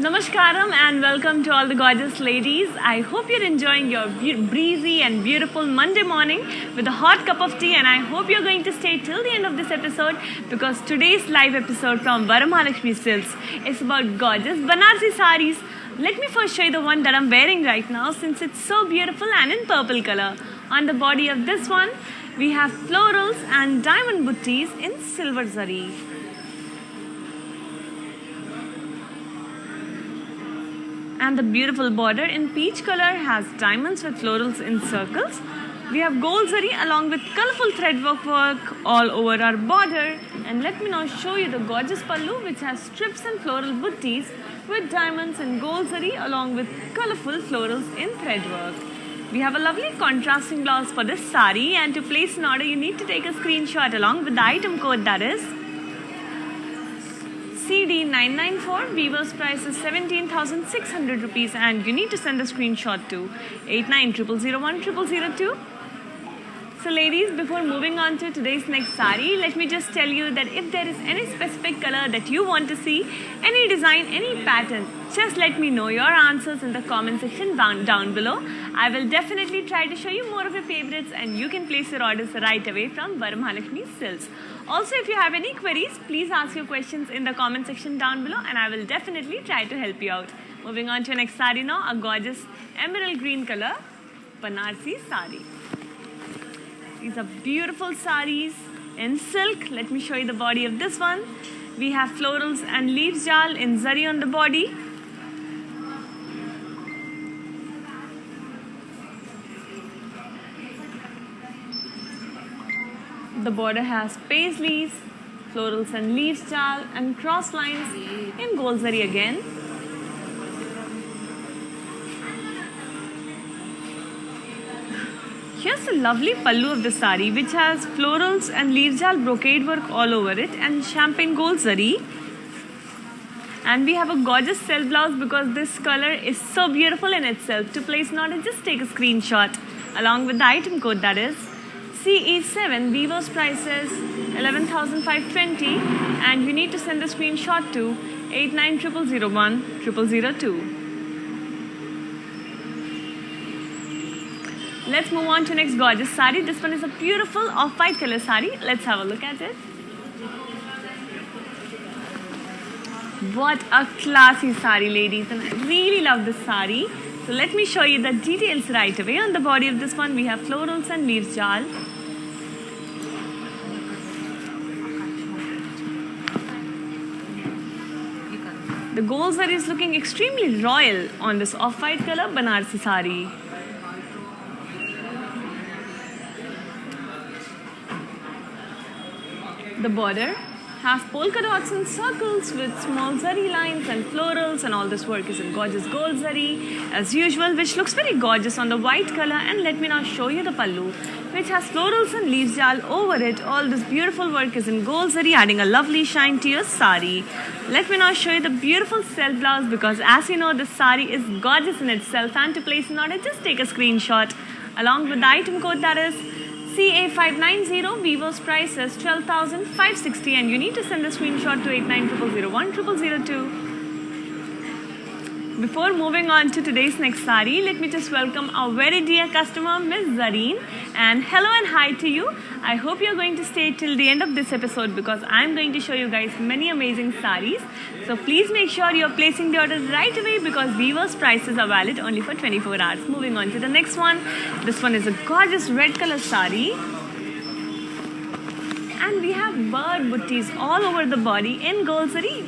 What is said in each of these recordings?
Namaskaram and welcome to all the gorgeous ladies. I hope you're enjoying your breezy and beautiful Monday morning with a hot cup of tea, and I hope you're going to stay till the end of this episode because today's live episode from Varamahalakshmi Silks is about gorgeous Banarsi saris. Let me first show you the one that I'm wearing right now since it's so beautiful and in purple color. On the body of this one, we have florals and diamond buttis in silver zari. And the beautiful border in peach color has diamonds with florals in circles. We have gold zari along with colorful threadwork work all over our border. And let me now show you the gorgeous pallu which has strips and floral buttis with diamonds and gold zari along with colorful florals in threadwork. We have a lovely contrasting blouse for this sari, and to place an order you need to take a screenshot along with the item code that is CD994. Weaver's price is 17,600 rupees, and you need to send a screenshot to 8900010002. So ladies, before moving on to today's next sari, let me just tell you that if there is any specific color that you want to see, any design, any pattern, just let me know your answers in the comment section down below. I will definitely try to show you more of your favorites, and you can place your orders right away from Varamahalakshmi Silks. Also, if you have any queries, please ask your questions in the comment section down below, and I will definitely try to help you out. Moving on to our next sari now, a gorgeous emerald green color Banarsi sari. These are beautiful saris in silk. Let me show you the body of this one. We have florals and leaves jal in zari on the body. The border has paisleys, florals and leaves jal, and cross lines in gold zari again. Here's a lovely pallu of the sari which has florals and leaves jal brocade work all over it and champagne gold zari. And we have a gorgeous self blouse because this color is so beautiful in itself. To place an order, just take a screenshot along with the item code that is CE7. Weaver's price is 11,520, and you need to send a screenshot to 8900010002. Let's move on to next gorgeous sari. This one is a beautiful off-white color sari. Let's have a look at it. What a classy sari, ladies, and I really love this sari. So let me show you the details right away. On the body of this one, we have florals and leaves jal. The gold zari is looking extremely royal on this off-white color Banarsi sari. The border has polka dots and circles with small zari lines and florals, and all this work is in gorgeous gold zari as usual, which looks very gorgeous on the white color. And let me now show you the pallu, which has florals and leaves jal over it. All this beautiful work is in gold zari, adding a lovely shine to your sari. Let me now show you the beautiful self blouse because, as you know, this sari is gorgeous in itself, and to place an order, just take a screenshot along with the item code that is CA590. Weaver's price is 12,560, and you need to send a screenshot to 8900010002. Before moving on to today's next sari, let me just welcome our very dear customer, Miss Zareen. And hello and hi to you. I hope you're going to stay till the end of this episode because I'm going to show you guys many amazing saris. So please make sure you're placing the order right away because Weaver's prices are valid only for 24 hours. Moving on to the next one. This one is a gorgeous red color sari. And we have bird buttis all over the body in gold zari.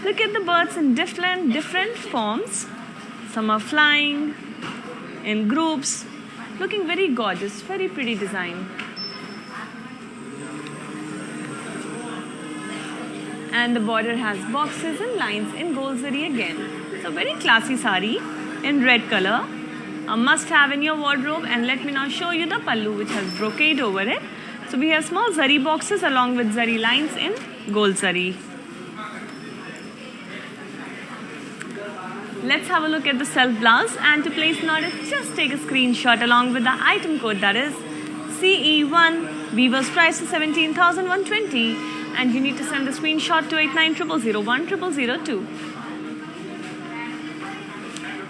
Look at the birds in different forms. Some are flying in groups, looking very gorgeous, very pretty design. And the border has boxes and lines in gold zari again. It's a very classy sari in red color, a must-have in your wardrobe. And let me now show you the pallu, which has brocade over it. So we have small zari boxes along with zari lines in gold zari. Let's have a look at the self blouse, and to place an order, just take a screenshot along with the item code that is CE1. Weaver's price is 17,120, and you need to send the screenshot to 8900010002.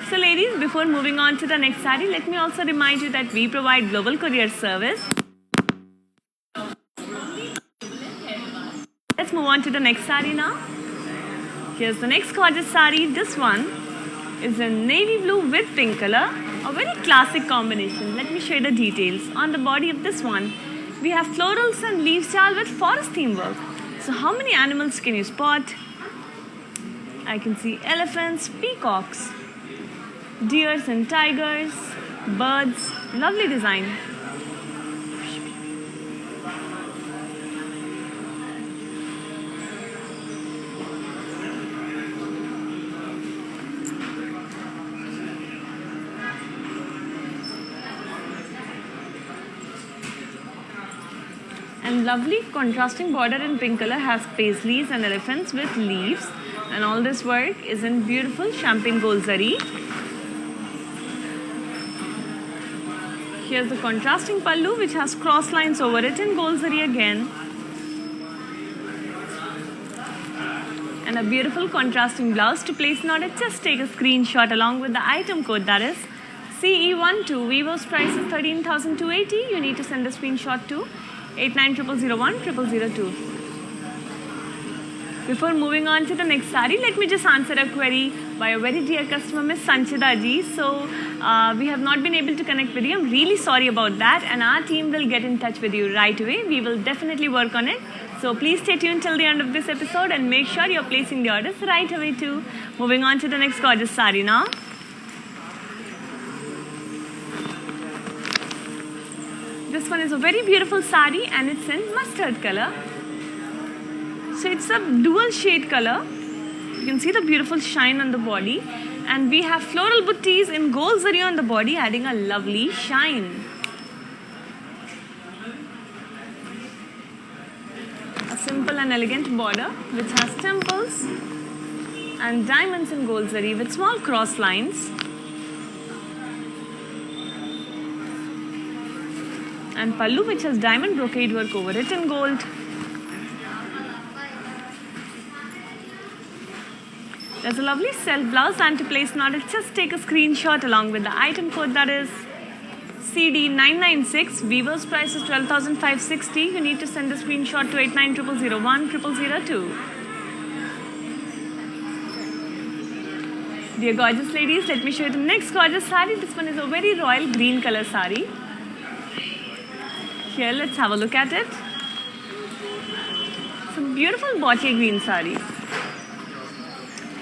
So ladies, before moving on to the next sari, let me also remind you that we provide global courier service. Let's move on to the next sari now. Here's the next gorgeous sari. This one is in navy blue with pink color. A very classic combination. Let me show you the details. On the body of this one, we have florals and leaf style with forest theme work. So how many animals can you spot? I can see elephants, peacocks, deers and tigers, birds. Lovely design. And lovely contrasting border in pink color has paisleys and elephants with leaves. And all this work is in beautiful champagne gold zari. Here's the contrasting pallu which has cross lines over it in gold zari again. And a beautiful contrasting blouse. To place an order, just take a screenshot along with the item code, that is CE12. Vivo's price is 13,280. You need to send a screenshot to 8900010002. Before moving on to the next sari, let me just answer a query by a very dear customer, Miss Sanchita ji. So we have not been able to connect with you. I'm really sorry about that, and our team will get in touch with you right away. We will definitely work on it. So please stay tuned till the end of this episode and make sure you're placing the orders right away too. Moving on to the next gorgeous sari now. This one is a very beautiful sari and it's in mustard color. So it's a dual shade color. You can see the beautiful shine on the body. And we have floral buttees in gold zari on the body, adding a lovely shine. A simple and elegant border which has temples and diamonds in gold zari with small cross lines. And pallu which has diamond brocade work over it in gold. There's a lovely self blouse, and to place an order, just take a screenshot along with the item code, that is CD996. Vivo's price is 12,560. You need to send a screenshot to 8900010002. Dear gorgeous ladies, let me show you the next gorgeous sari. This one is a very royal green color sari. Here, let's have a look at it. It's a beautiful bottle green sari.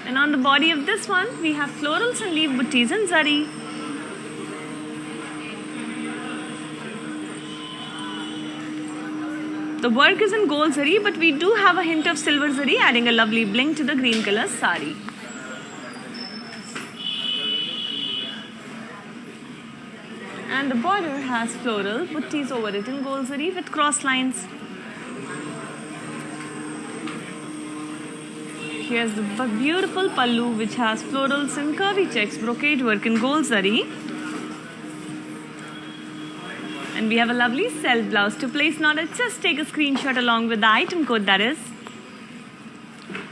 And on the body of this one, we have florals and leaf buttees in zari. The work is in gold zari, but we do have a hint of silver zari, adding a lovely bling to the green color sari. And the border has floral buttees over it in gold zari with cross lines. Here's the beautiful pallu which has florals and curvy checks, brocade work in gold zari. And we have a lovely self blouse. To place an order, just take a screenshot along with the item code, that is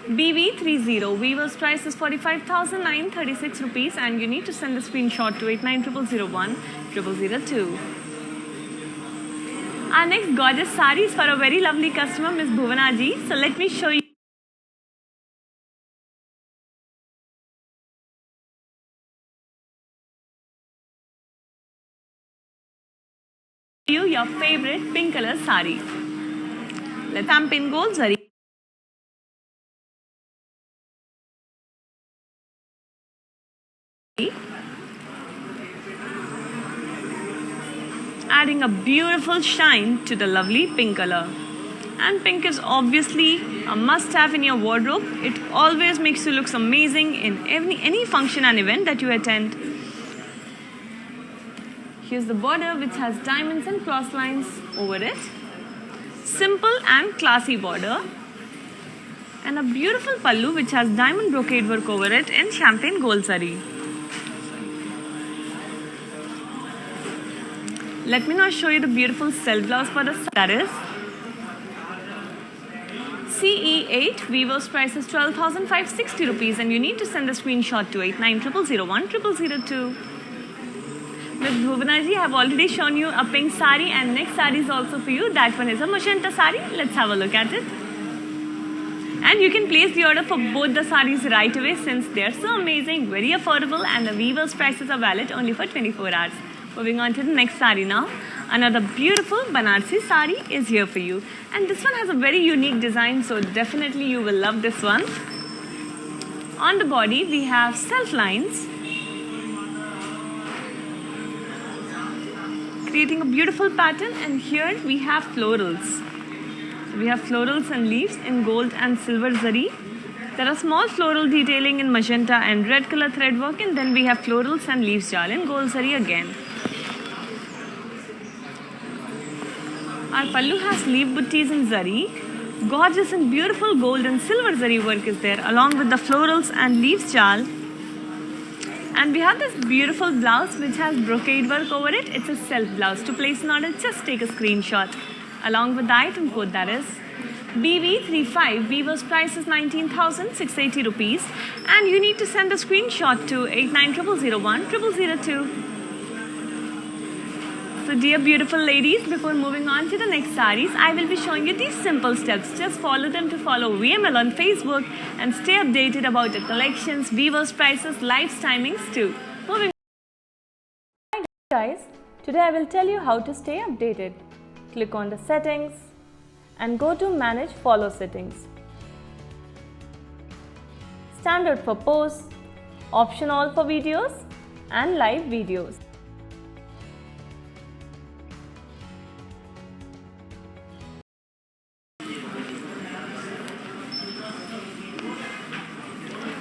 BV30. Vivo's price is 45,936 rupees, and you need to send a screenshot to 8900010002. Our next gorgeous sari is for a very lovely customer, Miss Bhuvana ji. So let me show you your favorite pink color sari. Let's champagne gold zari. Adding a beautiful shine to the lovely pink color. And pink is obviously a must-have in your wardrobe. It always makes you look amazing in any function and event that you attend. Here's the border which has diamonds and cross lines over it. Simple and classy border. And a beautiful pallu which has diamond brocade work over it in champagne gold zari. Let me now show you the beautiful self blouse for the, that is CE8 weaver's price is 12,560 rupees, and you need to send a screenshot to 8900010002. With Bhuvana ji, I have already shown you a pink sari, and next sari is also for you. That one is a magenta sari. Let's have a look at it. And you can place the order for both the saris right away since they are so amazing, very affordable, and the weaver's prices are valid only for 24 hours. Moving on to the next sari now. Another beautiful Banarsi sari is here for you. And this one has a very unique design, so definitely you will love this one. On the body, we have self lines, creating a beautiful pattern, and here we have florals. We have florals and leaves in gold and silver zari. There are small floral detailing in magenta and red color thread work, and then we have florals and leaves jal in gold zari again. Our pallu has leaf buttis in zari. Gorgeous and beautiful gold and silver zari work is there, along with the florals and leaves jal. And we have this beautiful blouse which has brocade work over it. It's a self blouse. To place an order, just take a screenshot along with the item code, that is BB35. Weaver's price is 19,680 rupees, and you need to send a screenshot to 8900010002. So dear beautiful ladies, before moving on to the next saris, I will be showing you these simple steps. Just follow them to follow VML on Facebook and stay updated about the collections, weavers' prices, live timings too. Moving on. Hi guys, today I will tell you how to stay updated. Click on the settings and go to manage follow settings. Standard for posts, option all for videos and live videos.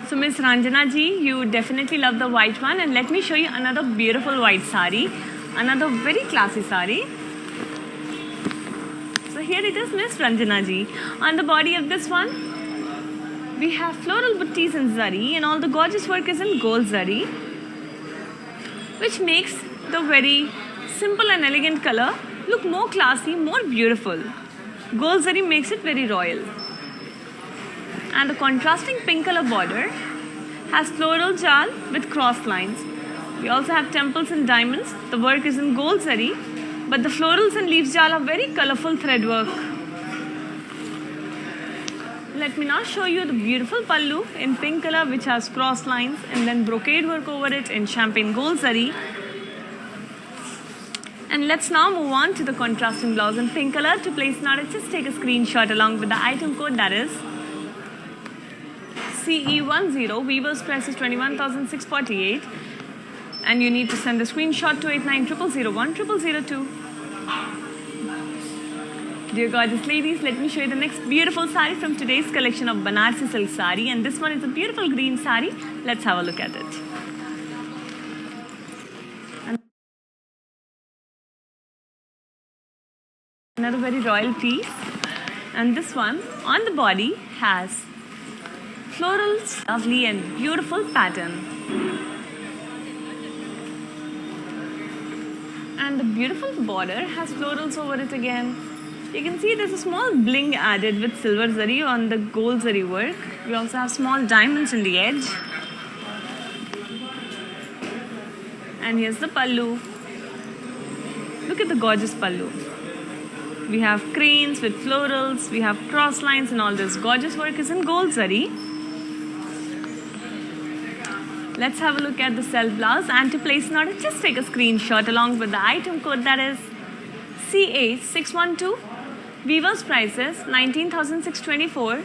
So Miss Ranjana ji, you definitely love the white one, and let me show you another beautiful white sari, another very classy sari. So here it is, Miss Ranjana ji. On the body of this one, we have floral buttis in zari, and all the gorgeous work is in gold zari, which makes the very simple and elegant color look more classy, more beautiful. Gold zari makes it very royal. And the contrasting pink color border has floral jal with cross lines. We also have temples and diamonds. The work is in gold zari, but the florals and leaves jal are very colorful thread work. Let me now show you the beautiful pallu in pink color, which has cross lines, and then brocade work over it in champagne gold zari. And let's now move on to the contrasting blouse in pink color. To place an order, just take a screenshot along with the item code, that is CE10. Weaver's price is 21,648, and you need to send a screenshot to 8900010002. Dear gorgeous ladies, let me show you the next beautiful sari from today's collection of Banarsi silk sari, and this one is a beautiful green sari. Let's have a look at it. Another very royal piece, and this one on the body has florals, lovely and beautiful pattern, and the beautiful border has florals over it again. You can see there's a small bling added with silver zari on the gold zari work. We also have small diamonds in the edge, and here's the pallu. Look at the gorgeous pallu. We have cranes with florals, we have cross lines, and all this gorgeous work is in gold zari. Let's have a look at the self blouse, and to place an order, just take a screenshot along with the item code, that is CA612. Weaver's price is 19,624,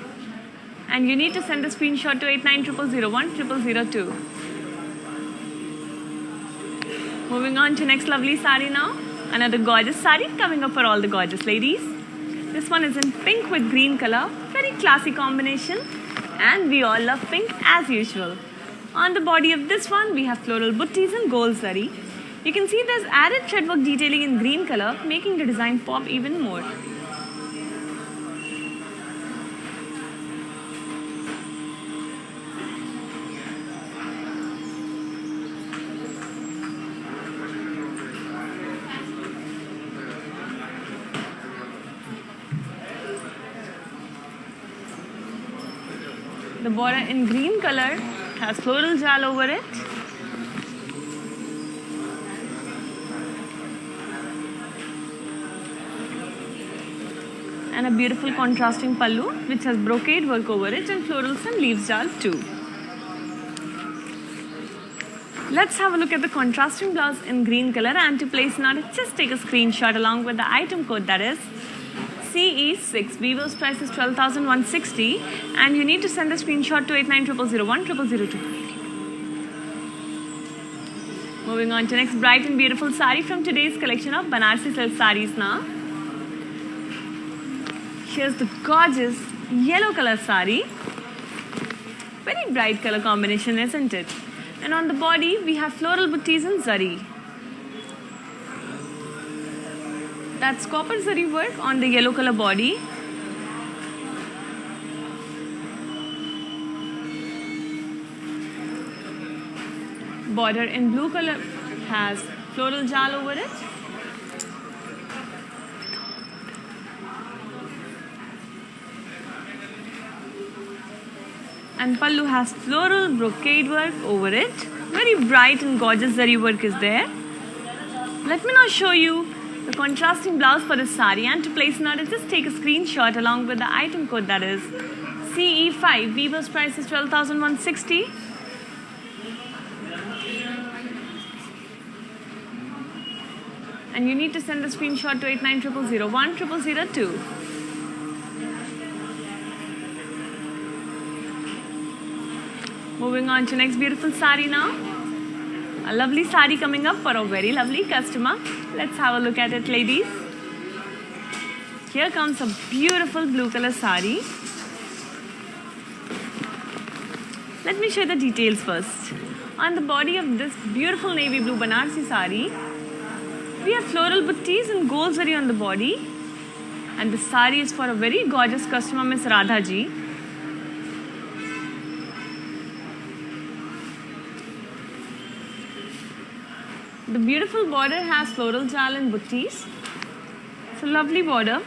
and you need to send a screenshot to 8900010002. Moving on to next lovely sari now. Another gorgeous sari coming up for all the gorgeous ladies. This one is in pink with green color, very classy combination, and we all love pink as usual. On the body of this one, we have floral buttis and gold zari. You can see there's added threadwork detailing in green color, making the design pop even more. The border in green color has floral jal over it. And a beautiful contrasting pallu which has brocade work over it and florals and leaves jal too. Let's have a look at the contrasting blouse in green color, and to place an order, just take a screenshot along with the item code, that is CE6. Weaver's price is 12,160 and you need to send the screenshot to 8900010002. Moving on to next bright and beautiful sari from today's collection of Banarsi silk saris now. Here's the gorgeous yellow color sari. Very bright color combination, isn't it? And on the body, we have floral booties in zari. That's copper zari work on the yellow color body. Border in blue color has floral jal over it. And pallu has floral brocade work over it. Very bright and gorgeous zari work is there. Let me now show you the contrasting blouse for this sari, and to place an order, just take a screenshot along with the item code, that is CE5. Weaver's price is 12,160. And you need to send the screenshot to 8900010002. Moving on to next beautiful sari now. A lovely sari coming up for a very lovely customer. Let's have a look at it, ladies. Here comes a beautiful blue color sari. Let me show you the details first. On the body of this beautiful navy blue Banarsi sari, we have floral buttees and gold zari on the body. And the sari is for a very gorgeous customer, Miss Radha ji. The beautiful border has floral jal and buttees. It's a lovely border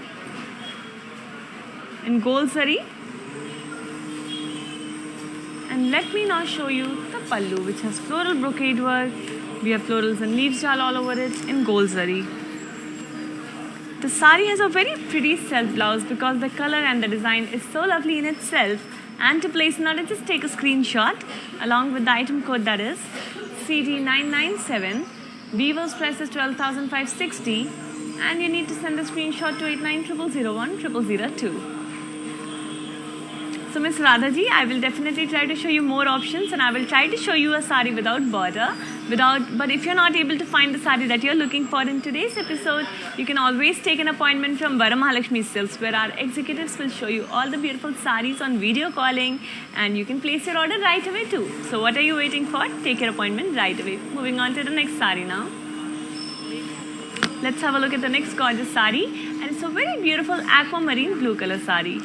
in gold zari. And let me now show you the pallu, which has floral brocade work. We have florals and leaves jal all over it in gold zari. The sari has a very pretty self blouse because the color and the design is so lovely in itself. And to place an order, just take a screenshot along with the item code, that is CT997. Weaver's price is 12,560 and you need to send the screenshot to 8900010002. So Miss Radha ji, I will definitely try to show you more options, and I will try to show you a sari without border. But if you're not able to find the sari that you're looking for in today's episode, you can always take an appointment from Varamahalakshmi Silks, where our executives will show you all the beautiful saris on video calling, and you can place your order right away too. So what are you waiting for? Take your appointment right away. Moving on to the next sari now. Let's have a look at the next gorgeous sari, and it's a very beautiful aquamarine blue color sari.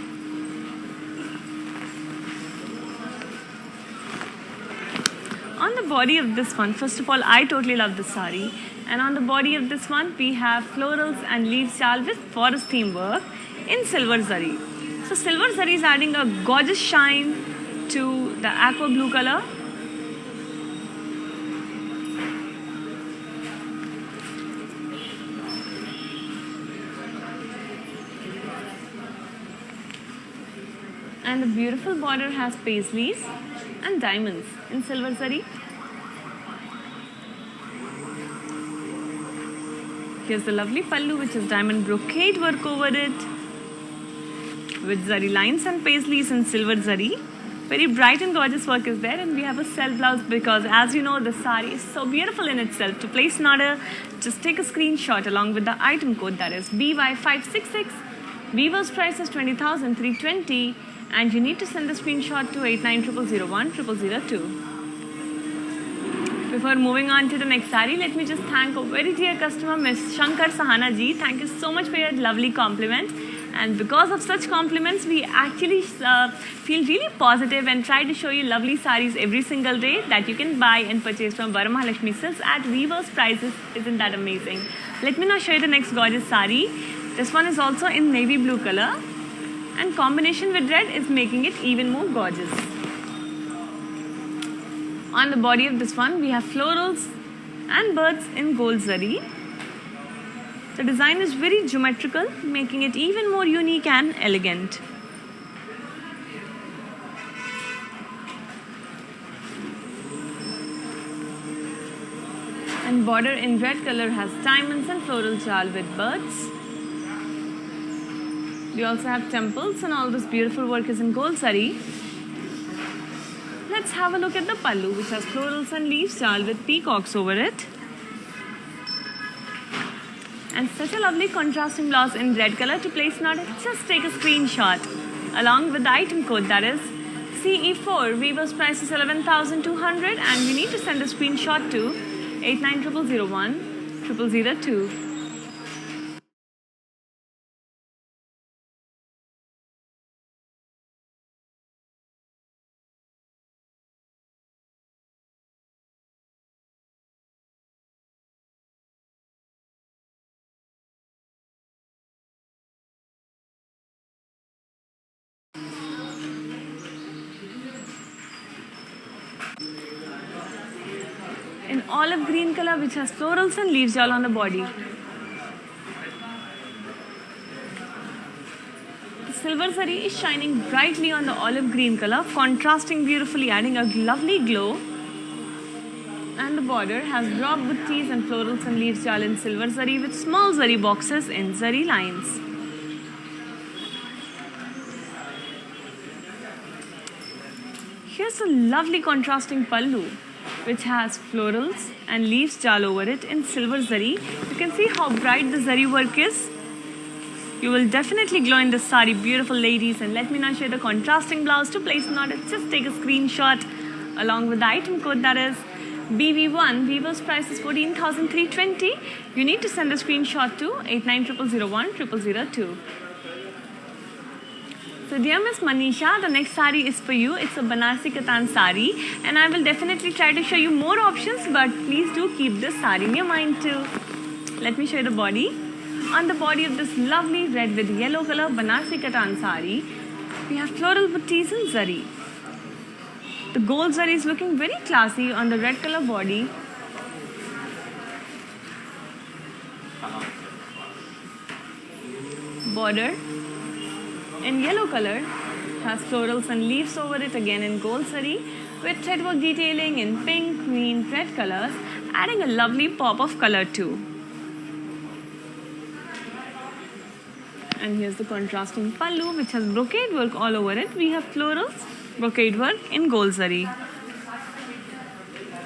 On the body of this one, first of all, I totally love this sari. And on the body of this one, we have florals and leaves jal with forest theme work in silver zari. So silver zari is adding a gorgeous shine to the aqua blue color. And the beautiful border has paisleys and diamonds in silver zari. Here's the lovely pallu, which is diamond brocade work over it with zari lines and paisleys in silver zari. Very bright and gorgeous work is there, and we have a self blouse because, as you know, the sari is so beautiful in itself. To place an order, just take a screenshot along with the item code, that is BY566. Weaver's price is 20,320. And you need to send the screenshot to 8900010002. Before moving on to the next sari, let me just thank a very dear customer, Miss Shankar Sahana ji. Thank you so much for your lovely compliment. And because of such compliments, we actually feel really positive and try to show you lovely saris every single day that you can buy and purchase from Varamahalakshmi Silks at Weaver's prices. Isn't that amazing? Let me now show you the next gorgeous sari. This one is also in navy blue color, and combination with red is making it even more gorgeous. On the body of this one, we have florals and birds in gold zari. The design is very geometrical, making it even more unique and elegant. And border in red color has diamonds and floral jal with birds. We also have temples, and all this beautiful work is in gold zari. Let's have a look at the pallu, which has florals and leaves jal with peacocks over it. And such a lovely contrasting blouse in red color. To place an order, just take a screenshot along with the item code, that is CE4. Weaver's price is 11,200, and you need to send a screenshot to 890001 0002. In olive green color, which has florals and leaves all on the body. The silver zari is shining brightly on the olive green color, contrasting beautifully, adding a lovely glow. And the border has drop buttis and florals and leaves jal in silver zari with small zari boxes in zari lines. Here's a lovely contrasting pallu, which has florals and leaves jal over it in silver zari. You can see how bright the zari work is. You will definitely glow in this sari, beautiful ladies. And let me now show you the contrasting blouse. To place an order, just take a screenshot along with the item code, that is BV1. Weaver's price is 14,320. You need to send a screenshot to 890001 0002. So dear Miss Manisha, the next sari is for you. It's a Banarsi Katan sari, and I will definitely try to show you more options, but please do keep this sari in your mind too. Let me show you the body. On the body of this lovely red with yellow color Banarsi Katan sari, we have floral buttis and zari. The gold zari is looking very classy on the red color body. Border in yellow color has florals and leaves over it, again in gold zari, with threadwork detailing in pink, green, red colors, adding a lovely pop of color too. And here's the contrasting pallu, which has brocade work all over it. We have florals, brocade work in gold zari.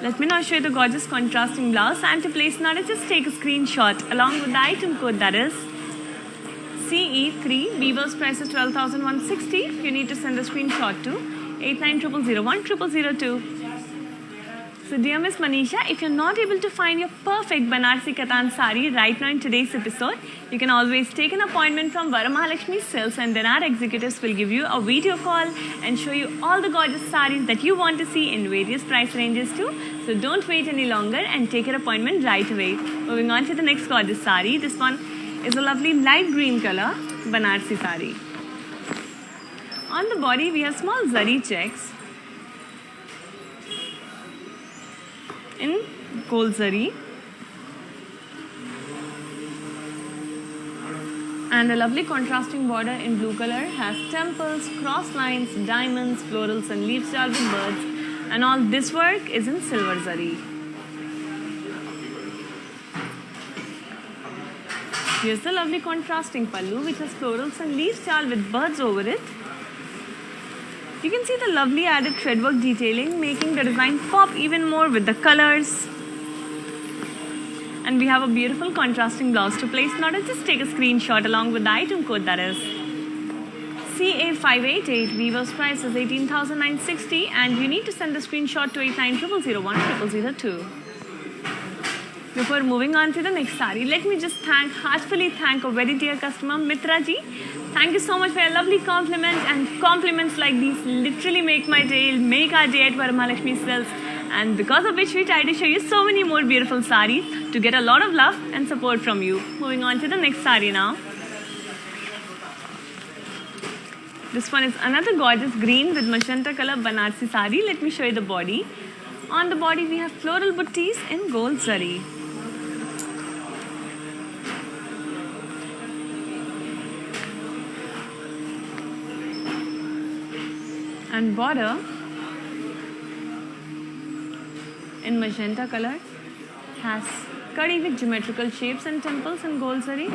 Let me now show you the gorgeous contrasting blouse, and to place an order, just take a screenshot along with the item code, that is CE3. Weaver's price is 12,160. You need to send a screenshot to 890001 0002. So dear Miss Manisha, if you're not able to find your perfect Banarsi Katan sari right now in today's episode, you can always take an appointment from Varamahalakshmi Silks, and then our executives will give you a video call and show you all the gorgeous saris that you want to see in various price ranges too. So don't wait any longer and take your appointment right away. Moving on to the next gorgeous sari. This one is a lovely light green color Banarsi sari. On the body, we have small zari checks in gold zari, and a lovely contrasting border in blue color has temples, cross lines, diamonds, florals and leaves jal with birds, and all this work is in silver zari. Here's the lovely contrasting pallu, which has florals and leaves jal with birds over it. You can see the lovely added threadwork detailing, making the design pop even more with the colors. And we have a beautiful contrasting blouse. To place an order, just take a screenshot along with the item code, that is CA588. Weaver's price is 18,960, and you need to send the screenshot to 890001 0002. Before moving on to the next sari, let me just heartfully thank a very dear customer, Mitra ji. Thank you so much for your lovely compliment, and compliments like these literally make my day, make our day at Varamahalakshmi Silks, and because of which we try to show you so many more beautiful saris to get a lot of love and support from you. Moving on to the next sari now. This one is another gorgeous green with magenta color Banarsi sari. Let me show you the body. On the body we have floral buttees in gold zari. And border in magenta color has curry with geometrical shapes and temples in gold zari.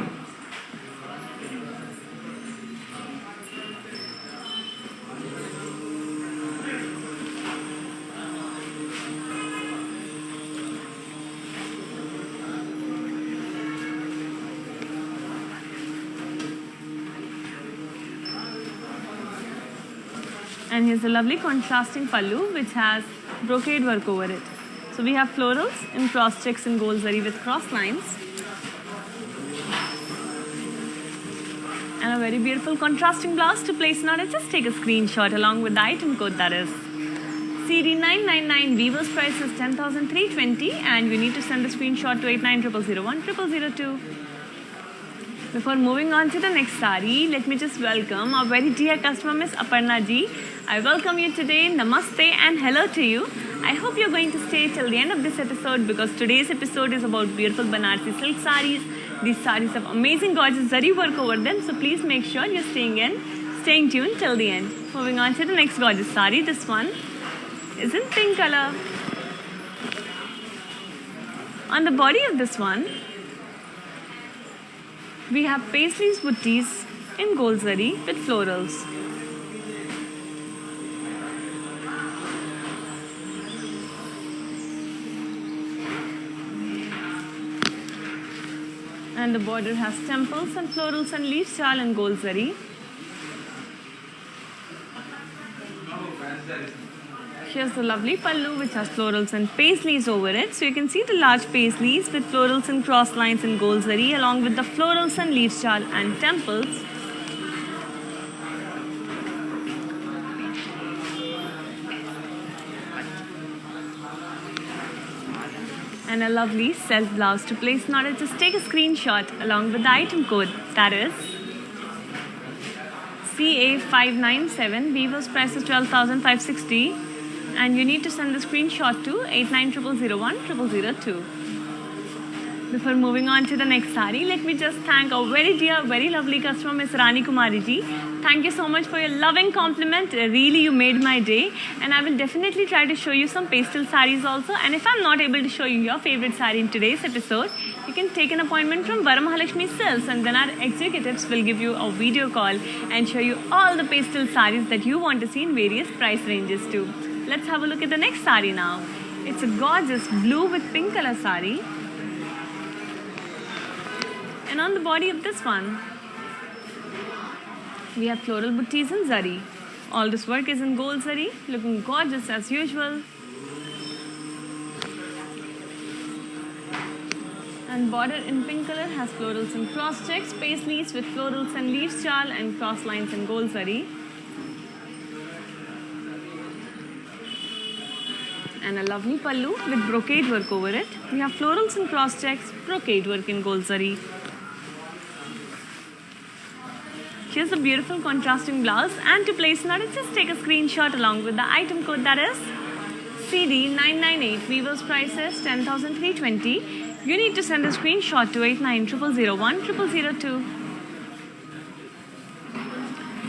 And here's a lovely contrasting pallu which has brocade work over it. So we have florals in cross checks in gold zari with cross lines. And a very beautiful contrasting blouse to place in order. Just take a screenshot along with the item code, that is CD999. Weaver's price is 10,320 and you need to send the screenshot to 8900010002. Before moving on to the next sari, let me just welcome our very dear customer, Miss Aparna ji. I welcome you today. Namaste and hello to you. I hope you're going to stay till the end of this episode because today's episode is about beautiful Banarsi silk saris. These saris have amazing gorgeous zari work over them, so please make sure you're staying tuned till the end. Moving on to the next gorgeous sari. This one is in pink color. On the body of this one, we have paisley's buttees in gold zari with florals. And the border has temples and florals and leaf shawl in gold zari. Here's the lovely pallu which has florals and paisleys over it. So you can see the large paisleys with florals and cross lines in gold zari along with the florals and leaf shawl and temples. And a lovely self blouse to place in order. Just take a screenshot along with the item code, that is CA597. Weaver's price is 12,560 and you need to send the screenshot to 8900010002. Before moving on to the next sari, let me just thank our very dear, very lovely customer, Miss Rani Kumari ji. Thank you so much for your loving compliment. Really, you made my day. And I will definitely try to show you some pastel saris also. And if I'm not able to show you your favorite sari in today's episode, you can take an appointment from Varamahalakshmi Silks and then our executives will give you a video call and show you all the pastel saris that you want to see in various price ranges too. Let's have a look at the next sari now. It's a gorgeous blue with pink color sari. And on the body of this one, we have floral buttees in zari. All this work is in gold zari, looking gorgeous as usual. And border in pink color has florals and cross checks, paisleys with florals and leaf shawl and cross lines in gold zari. And a lovely pallu with brocade work over it. We have florals and cross checks, brocade work in gold zari. Here's a beautiful contrasting blouse, and to place an order, just take a screenshot along with the item code, that is CD998. Weaver's price is 10,320. You need to send a screenshot to 8900010002.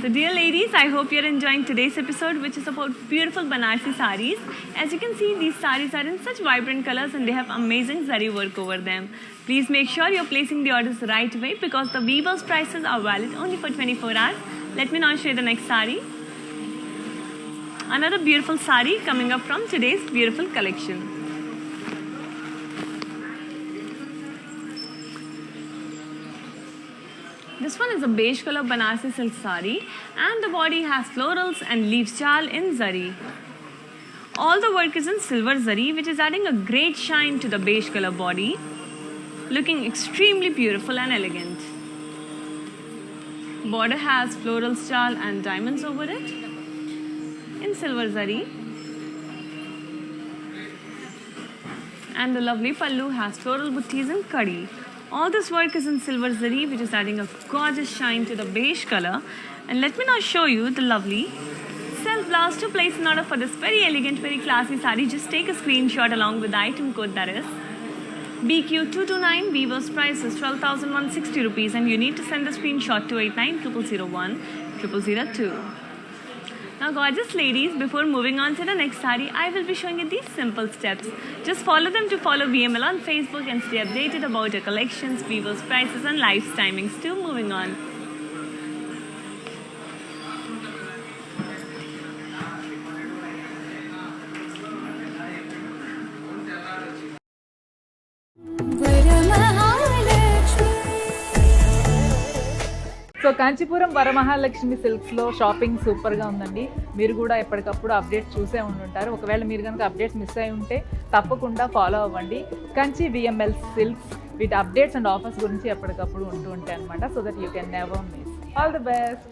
So dear ladies, I hope you're enjoying today's episode, which is about beautiful Banarsi saris. As you can see, these saris are in such vibrant colors and they have amazing zari work over them. Please make sure you're placing the orders right away because the weavers' prices are valid only for 24 hours. Let me now show you the next sari. Another beautiful sari coming up from today's beautiful collection. This one is a beige color Banarsi silk sari and the body has florals and leaf shawl in zari. All the work is in silver zari, which is adding a great shine to the beige color body, looking extremely beautiful and elegant. Border has floral shawl and diamonds over it in silver zari. And the lovely pallu has floral buttees in curry. All this work is in silver zari, which is adding a gorgeous shine to the beige color. And let me now show you the lovely self blouse to place an order for this very elegant, very classy sari. Just take a screenshot along with the item code, that is BQ229. Weaver's price is 12,160 rupees, and you need to send a screenshot to 8900010002. Now, gorgeous ladies, before moving on to the next sari, I will be showing you these simple steps. Just follow them to follow VML on Facebook and stay updated about your collections, Weaver's prices, and live timings too. Moving on. So Kanchipuram Varamahalakshmi సిల్క్స్లో shopping సూపర్గా ఉందండి. మీరు కూడా ఎప్పటికప్పుడు updates చూసే ఉంటుంటారు. ఒకవేళ మీరు కనుక అప్డేట్స్ మిస్ అయి ఉంటే తప్పకుండా ఫాలో అవ్వండి. కంచి విఎంఎల్ సిల్క్స్ వీటి అప్డేట్స్ అండ్ ఆఫర్స్ గురించి ఎప్పటికప్పుడు ఉంటూ ఉంటాయి అనమాట. So that you can never miss. All the best.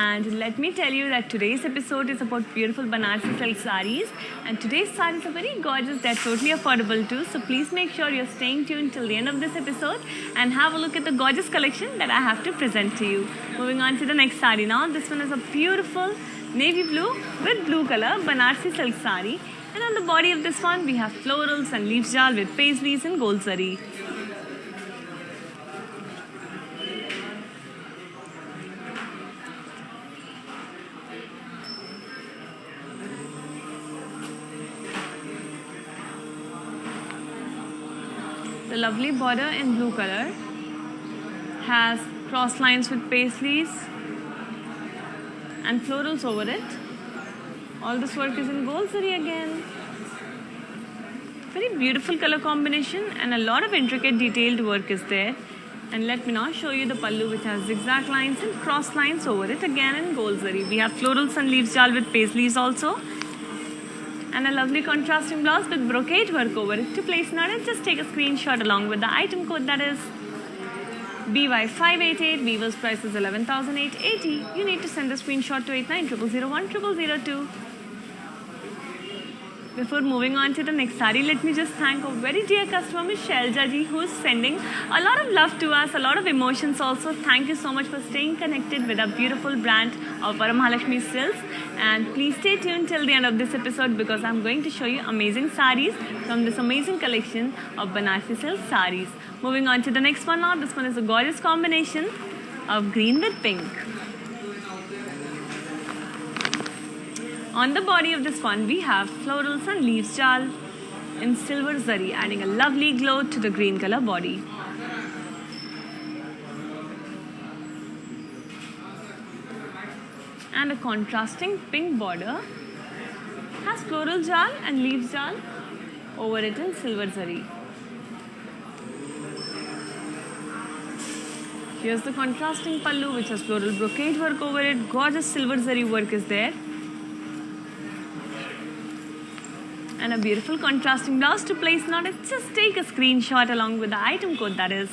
And let me tell you that today's episode is about beautiful Banarsi silk sarees, and today's sarees are very gorgeous. They're totally affordable too, so please make sure you're staying tuned till the end of this episode and have a look at the gorgeous collection that I have to present to you. Moving on to the next saree now. This one is a beautiful navy blue with blue color Banarsi silk saree, and on the body of this one we have florals and leaf jal with paisleys and gold zari. The lovely border in blue color has cross lines with paisleys and florals over it. All this work is in gold zari again. Very beautiful color combination and a lot of intricate detailed work is there. And let me now show you the pallu, which has zigzag lines and cross lines over it again in gold zari. We have florals and leaves jal with paisleys also. And a lovely contrasting blouse with brocade work over it. To place an order, just take a screenshot along with the item code, that is BY588. Weaver's price is 11,880. You need to send a screenshot to 8900010002. Before moving on to the next saree, let me just thank a very dear customer, Ms. Shelja ji, who is sending a lot of love to us, a lot of emotions also. Thank you so much for staying connected with our beautiful brand of Varamahalakshmi Silks. And please stay tuned till the end of this episode, because I'm going to show you amazing sarees from this amazing collection of Banarsi silk sarees. Moving on to the next one now. This one is a gorgeous combination of green with pink. On the body of this one, we have florals and leaves jal in silver zari, adding a lovely glow to the green color body. And a contrasting pink border has floral jal and leaves jal over it in silver zari. Here's the contrasting pallu, which has floral brocade work over it. Gorgeous silver zari work is there. And a beautiful contrasting blouse. To place an order, just take a screenshot along with the item code, that is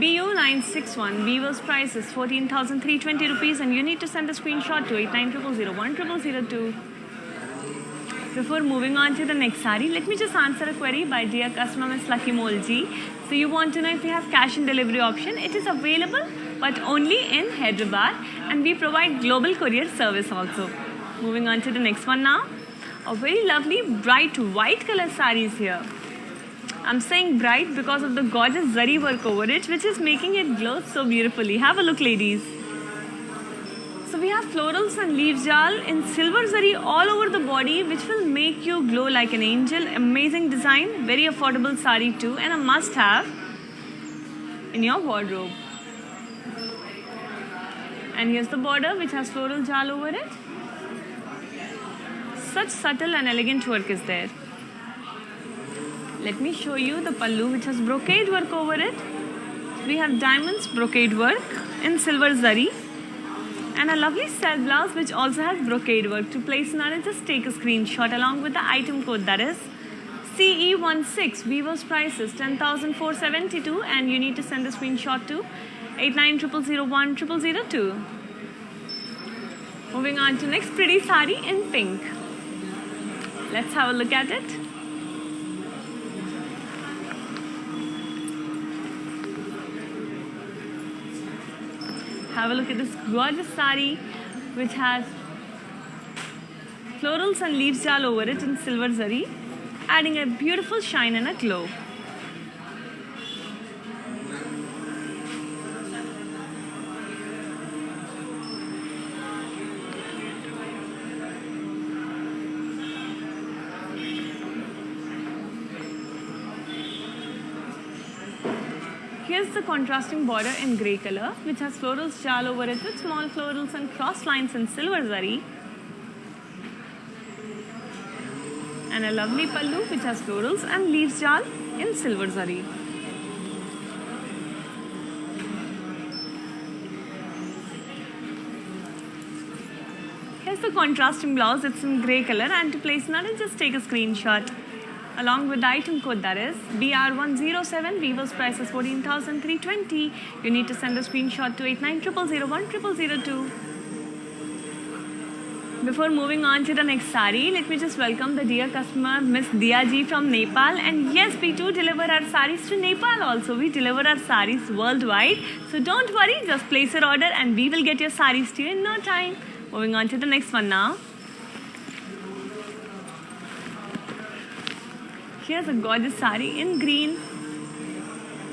BU961. Weaver's price is 14,320 rupees, and you need to send a screenshot to 8900010002. Before moving on to the next saree, let me just answer a query by dear customer Ms. Lucky Molji. So you want to know if we have cash and delivery option. It is available, but only in Hyderabad, and we provide global courier service also. Moving on to the next one now. A very lovely bright white color sarees here. I'm saying bright because of the gorgeous zari work over it, which is making it glow so beautifully. Have a look, ladies. So we have florals and leaves jal in silver zari all over the body, which will make you glow like an angel. Amazing design, very affordable saree too, and a must have in your wardrobe. And here's the border, which has floral jal over it. Such subtle and elegant work is there. Let me show you the pallu, which has brocade work over it. We have diamonds brocade work in silver zari, and a lovely self blouse, which also has brocade work. To place an order, just take a screenshot along with the item code, that is CE16. Weaver's price is 10,472, and you need to send a screenshot to 8900010002. Moving on to next pretty saree in pink. Let's have a look at it. Have a look at this gorgeous sari which has florals and leaves jal over it in silver zari, adding a beautiful shine and a glow. Here's the contrasting border in grey color, which has florals jal over it with small florals and cross lines in silver zari. And a lovely pallu which has florals and leaves jal in silver zari. Here's the contrasting blouse, it's in grey color, and to place an order, just take a screenshot along with the item code, that is BR107. Weaver's price is 14,320. You need to send a screenshot to 8900010002. Before moving on to the next sari, let me just welcome the dear customer Miss Dia ji from Nepal. And yes, we do deliver our saris to Nepal also. We deliver our saris worldwide. So don't worry, just place your order and we will get your saris to you in no time. Moving on to the next one now. Here's a gorgeous sari in green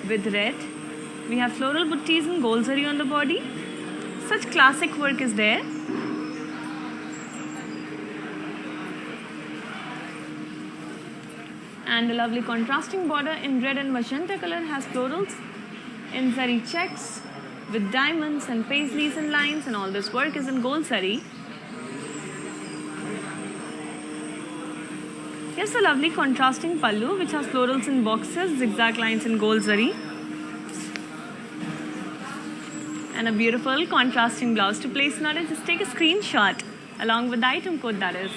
with red. We have floral buttees and gold zari on the body. Such classic work is there. And a lovely contrasting border in red and magenta color has florals in zari checks with diamonds and paisleys and lines, and all this work is in gold zari. Here's a lovely contrasting pallu which has florals in boxes, zigzag lines in gold zari. And a beautiful contrasting blouse. To place an order, just take a screenshot along with the item code, that is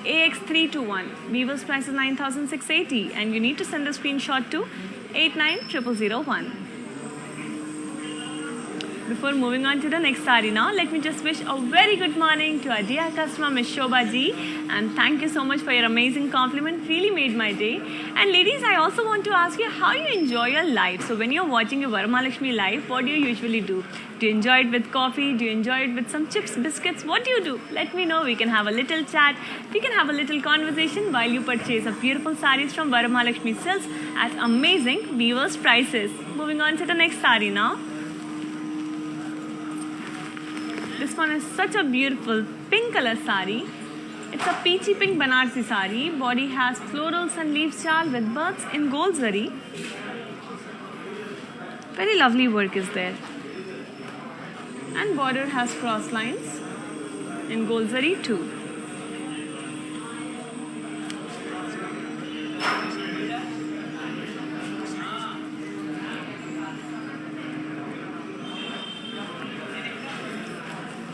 AX321. Weaver's price is 9,680 and you need to send a screenshot to 890001. Before moving on to the next sari now, let me just wish a very good morning to our dear customer Miss Shobha ji, and thank you so much for your amazing compliment. Really made my day. And ladies, I also want to ask you how you enjoy your life. So when you're watching your Varamahalakshmi live, what do you usually do? Do you enjoy it with coffee? Do you enjoy it with some chips, biscuits? What do you do? Let me know. We can have a little chat. We can have a little conversation while you purchase a beautiful saris from Varamahalakshmi Silks at amazing Weaver's prices. Moving on to the next sari now. This one is such a beautiful pink color sari. It's a peachy pink Banarsi sari. Body has florals and leaf jal with birds in gold zari. Very lovely work is there. And border has cross lines in gold zari too.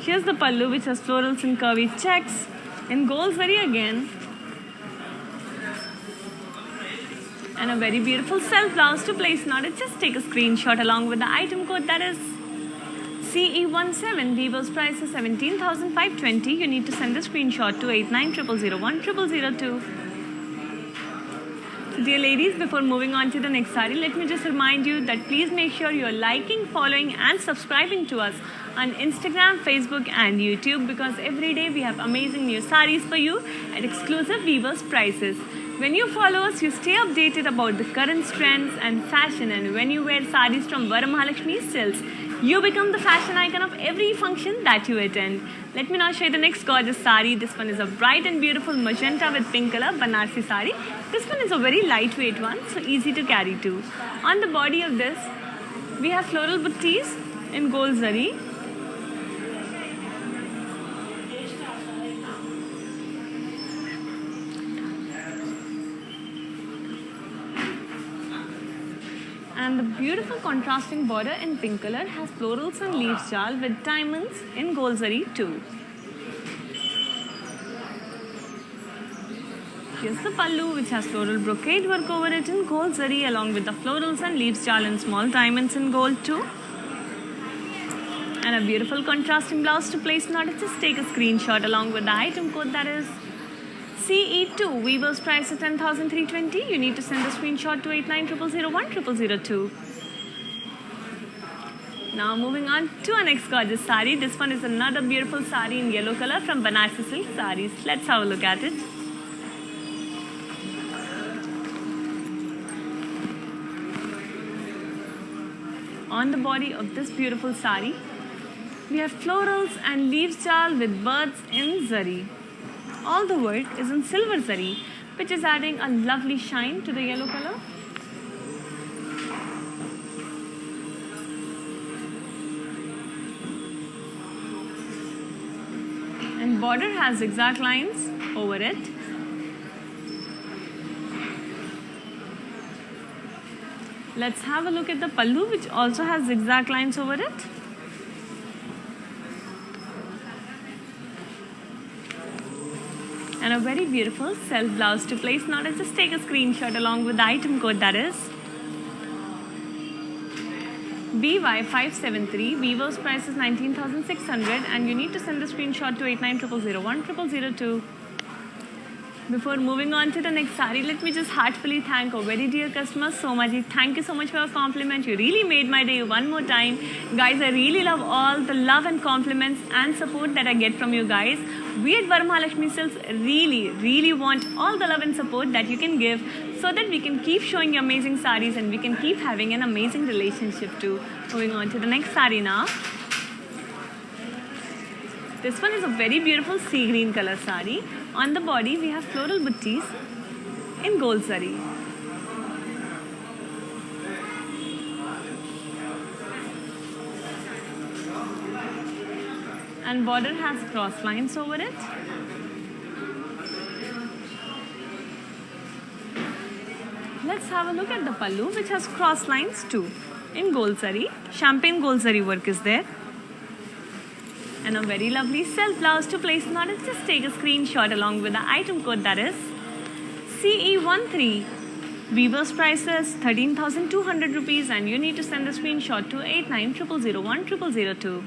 Here's the pallu which has florals and curvy checks in gold zari again. And a very beautiful self blouse. To place an order, just take a screenshot along with the item code, that is CE17. Weaver's price is 17,520. You need to send a screenshot to 8900010002. So dear ladies, before moving on to the next sari, let me just remind you that please make sure you're liking, following and subscribing to us on Instagram, Facebook and YouTube, because every day we have amazing new saris for you at exclusive Weaver's prices. When you follow us, you stay updated about the current trends and fashion, and when you wear saris from Varamahalakshmi Silks, you become the fashion icon of every function that you attend. Let me now show you the next gorgeous sari. This one is a bright and beautiful magenta with pink color Banarsi sari. This one is a very lightweight one, so easy to carry too. On the body of this, we have floral buttees in gold zari. And the beautiful contrasting border in pink color has florals and leaves jal with diamonds in gold zari too. Here's the pallu which has floral brocade work over it in gold zari along with the florals and leaves jal and small diamonds in gold too. And a beautiful contrasting blouse. To place an order, just take a screenshot along with the item code, that is CE2. Weaver's price is 10,320. You need to send a screenshot to 8900010002. Now moving on to our next gorgeous sari. This one is another beautiful sari in yellow color from Banarsi Silk Sarees. Let's have a look at it. On the body of this beautiful sari, we have florals and leaf shawl with birds in zari. All the work is in silver zari, which is adding a lovely shine to the yellow color. And border has zigzag lines over it. Let's have a look at the pallu, which also has zigzag lines over it. And a very beautiful self blouse to place. Now let's just take a screenshot along with the item code, that is BY573. Weaver's price is 19,600 and you need to send the screenshot to 8900010002. Before moving on to the next sari, let me just heartfully thank our very dear customer Somaji. Thank you so much for your compliment. You really made my day one more time. Guys, I really love all the love and compliments and support that I get from you guys. We at Varamahalakshmi Silks really want all the love and support that you can give so that we can keep showing you amazing saris and we can keep having an amazing relationship too. Moving on to the next sari now. This one is a very beautiful sea green color sari. On the body, we have floral buttees in gold zari. And border has cross lines over it. Let's have a look at the pallu, which has cross lines too in gold zari. Champagne gold zari work is there. And a very lovely self blouse to place an order. Just take a screenshot along with the item code, that is CE13. Weaver's price is 13,200 rupees and you need to send a screenshot to 8900010002.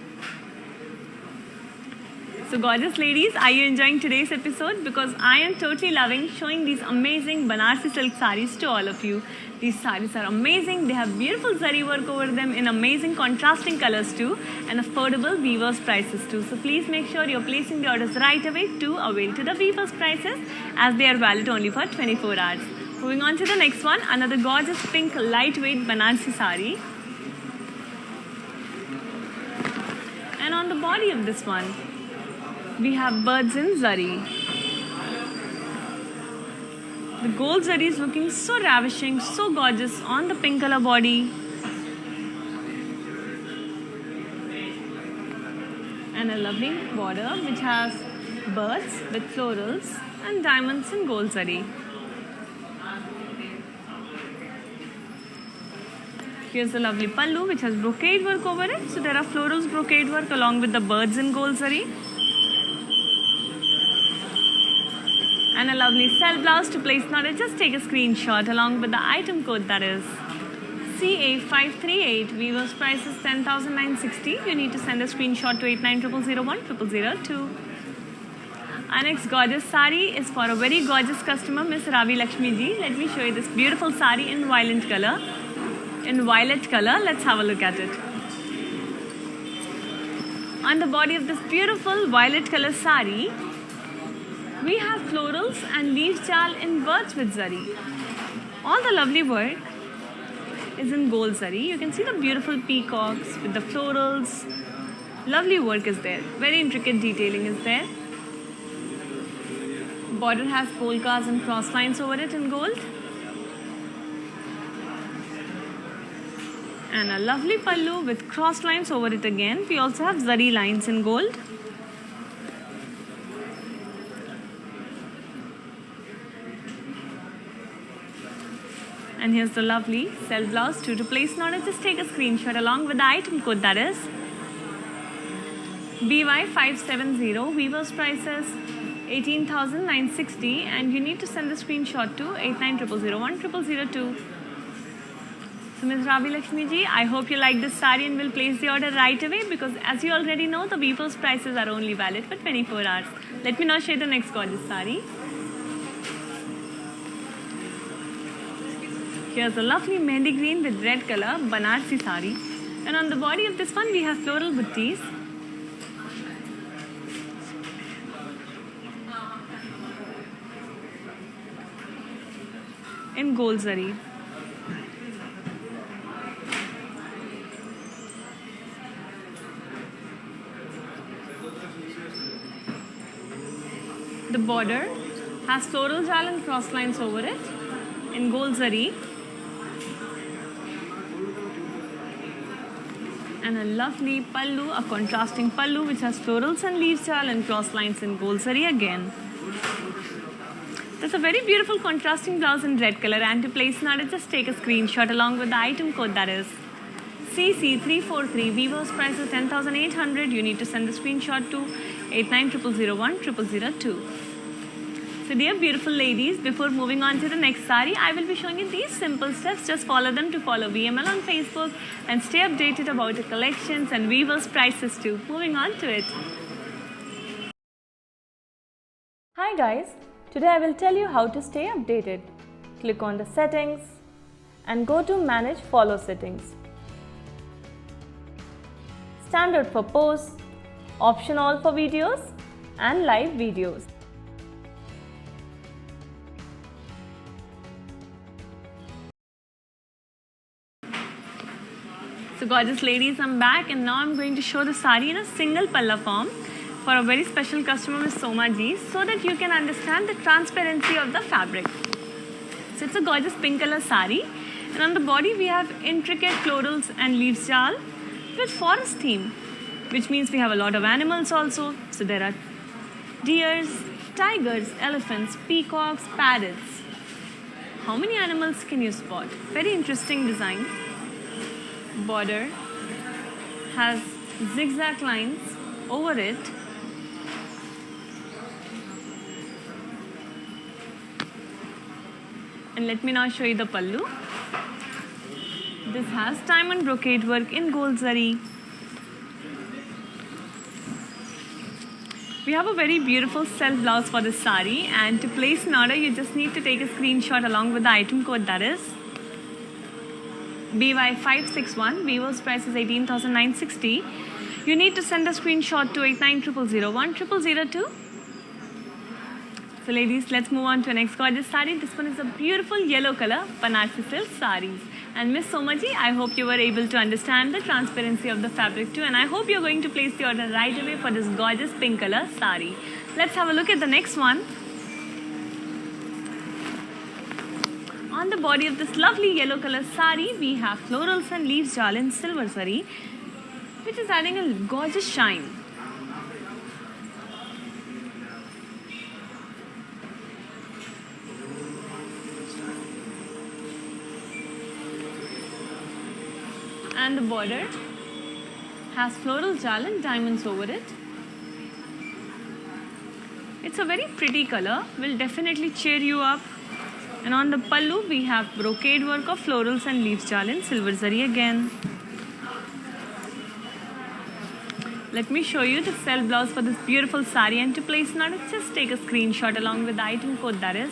So gorgeous ladies, are you enjoying today's episode? Because I am totally loving showing these amazing Banarsi silk saris to all of you. These saris are amazing. They have beautiful zari work over them in amazing contrasting colors too and affordable weavers prices too. So please make sure you're placing the orders right away to avail to the weavers prices as they are valid only for 24 hours. Moving on to the next one, another gorgeous pink lightweight Banarsi sari. And on the body of this one, we have birds in zari. The gold zari is looking so ravishing, so gorgeous on the pink color body. And a lovely border which has birds with florals and diamonds in gold zari. Here's the lovely pallu which has brocade work over it. So there are florals brocade work along with the birds in gold zari. And a lovely self blouse to place an order. Just take a screenshot along with the item code, that is CA538. Weaver's price is 10,960. You need to send a screenshot to 8900010002. Our next gorgeous sari is for a very gorgeous customer, Miss Ravi Lakshmi ji. Let me show you this beautiful sari in violet color. Let's have a look at it. On the body of this beautiful violet color sari, we have florals and leaf shawl in birds with zari. All the lovely work is in gold zari. You can see the beautiful peacocks with the florals. Lovely work is there. Very intricate detailing is there. Border has polkas and cross lines over it in gold. And a lovely pallu with cross lines over it again. We also have zari lines in gold. And here's the lovely self blouse too. To place an order, just take a screenshot along with the item code, that is BY570. Weaver's price is 18,960 and you need to send the screenshot to 8900010002. So Ms. Ravi Lakshmi ji, I hope you like this sari and will place the order right away because as you already know, the weaver's prices are only valid for 24 hours. Let me now share the next gorgeous sari. Here's a lovely mehndi green with red color Banarsi sari. And on the body of this one, we have floral buttees. In gold zari. The border has floral jal and cross lines over it in gold zari. And a lovely pallu, a contrasting pallu which has florals and leaves jal and cross lines in gold zari again. There's a very beautiful contrasting blouse in red color, and to place an order, just take a screenshot along with the item code, that is CC343. Weaver's price is 10,800. You need to send the screenshot to 8900010002. So dear beautiful ladies, before moving on to the next sari, I will be showing you these simple steps. Just follow them to follow VML on Facebook and stay updated about the collections and Weaver's prices too. Moving on to it. Hi guys, today I will tell you how to stay updated. Click on the settings and go to manage follow settings. Standard for posts, option all for videos and live videos. So gorgeous ladies, I'm back and now I'm going to show the sari in a single palla form for a very special customer, Ms. Soma ji, so that you can understand the transparency of the fabric. So it's a gorgeous pink color sari, and on the body we have intricate florals and leaves jal with forest theme, which means we have a lot of animals also. So there are deers, tigers, elephants, peacocks, parrots. How many animals can you spot? Very interesting design. Border has zigzag lines over it. And let me now show you the pallu. This has diamond brocade work in gold zari. We have a very beautiful self blouse for this sari, and to place an order you just need to take a screenshot along with the item code, that is BY561. Weaver's price is 18,960. You need to send a screenshot to 8900010002. So ladies, let's move on to the next gorgeous sari. This one is a beautiful yellow color Banarsi silk saris. And Miss Somaji, I hope you were able to understand the transparency of the fabric too, and I hope you're going to place the order right away for this gorgeous pink color sari. Let's have a look at the next one. On the body of this lovely yellow color sari, we have florals and leaves jal in silver zari, which is adding a gorgeous shine. And the border has floral jal and diamonds over it. It's a very pretty color, will definitely cheer you up. And on the pallu, we have brocade work of florals and leaves jal in silver zari again. Let me show you the self blouse for this beautiful sari, and to place an order, just take a screenshot along with the item code, that is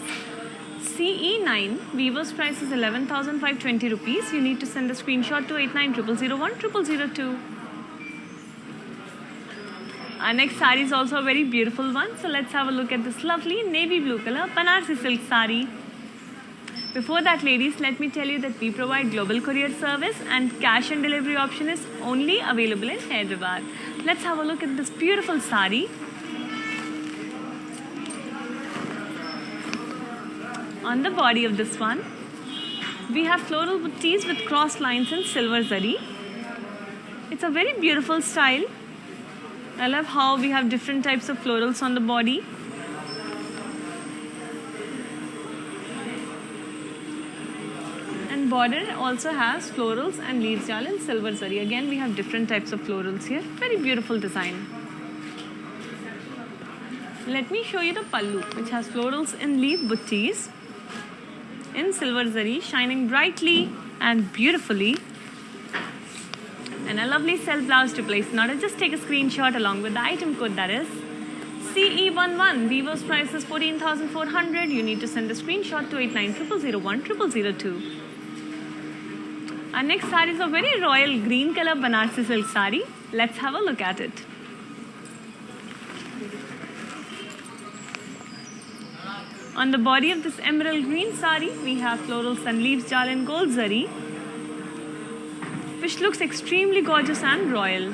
CE9. Weaver's price is 11,520 rupees. You need to send a screenshot to 8900010002. Our next sari is also a very beautiful one. So let's have a look at this lovely navy blue color Banarsi silk sari. Before that, ladies, let me tell you that we provide global courier service, and cash and delivery option is only available in Hyderabad. Let's have a look at this beautiful sari. On the body of this one, we have floral buttees with cross lines in silver zari. It's a very beautiful style. I love how we have different types of florals on the body. And border also has florals and leaves jal in silver zari. Again, we have different types of florals here. Very beautiful design. Let me show you the pallu, which has florals and leaf buttees in silver zari, shining brightly and beautifully. And a lovely self blouse to place an order. Just take a screenshot along with the item code, that is CE11. Weaver's price is 14,400. You need to send a screenshot to 8900010002. Our next saree is a very royal green color Banarsi silk saree. Let's have a look at it. On the body of this emerald green saree, we have florals and leaves jal in gold zari, which looks extremely gorgeous and royal.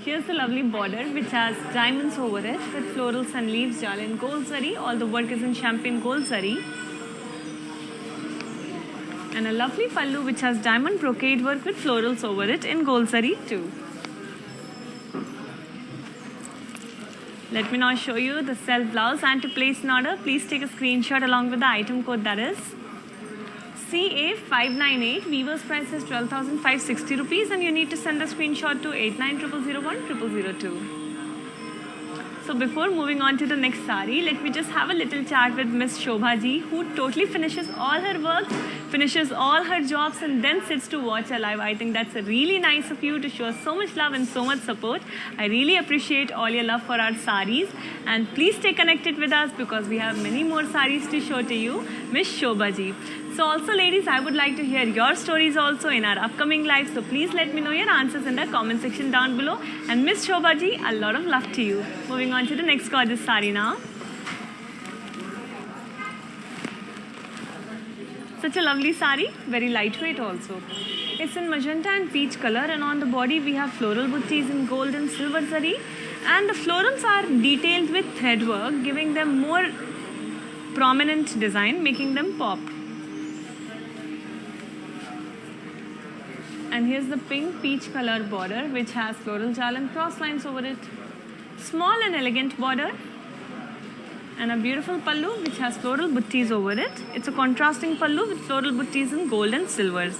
Here's the lovely border which has diamonds over it with florals and leaves jal in gold zari. All the work is in champagne gold zari. And a lovely pallu which has diamond brocade work with florals over it in gold zari too. Let me now show you the self blouse, and to place an order, please take a screenshot along with the item code, that is CA598. Weaver's price is 12,560 rupees, and you need to send the screenshot to 8900010002. So before moving on to the next sari, let me just have a little chat with Miss Shobha ji, who totally finishes all her work, finishes all her jobs, and then sits to watch her live. I think that's really nice of you to show us so much love and so much support. I really appreciate all your love for our saris, and please stay connected with us because we have many more saris to show to you, Miss Shobha ji. So also, ladies, I would like to hear your stories also in our upcoming live. So please let me know your answers in the comment section down below. And Miss Shobha ji, a lot of love to you. Moving on to the next gorgeous sari now. Such a lovely sari, very lightweight also. It's in magenta and peach color, and on the body we have floral buttis in gold and silver zari. And the florals are detailed with thread work, giving them more prominent design, making them pop. And here's the pink peach color border which has floral jal and cross lines over it. Small and elegant border. And a beautiful pallu which has floral buttis over it. It's a contrasting pallu with floral buttis in gold and silvers.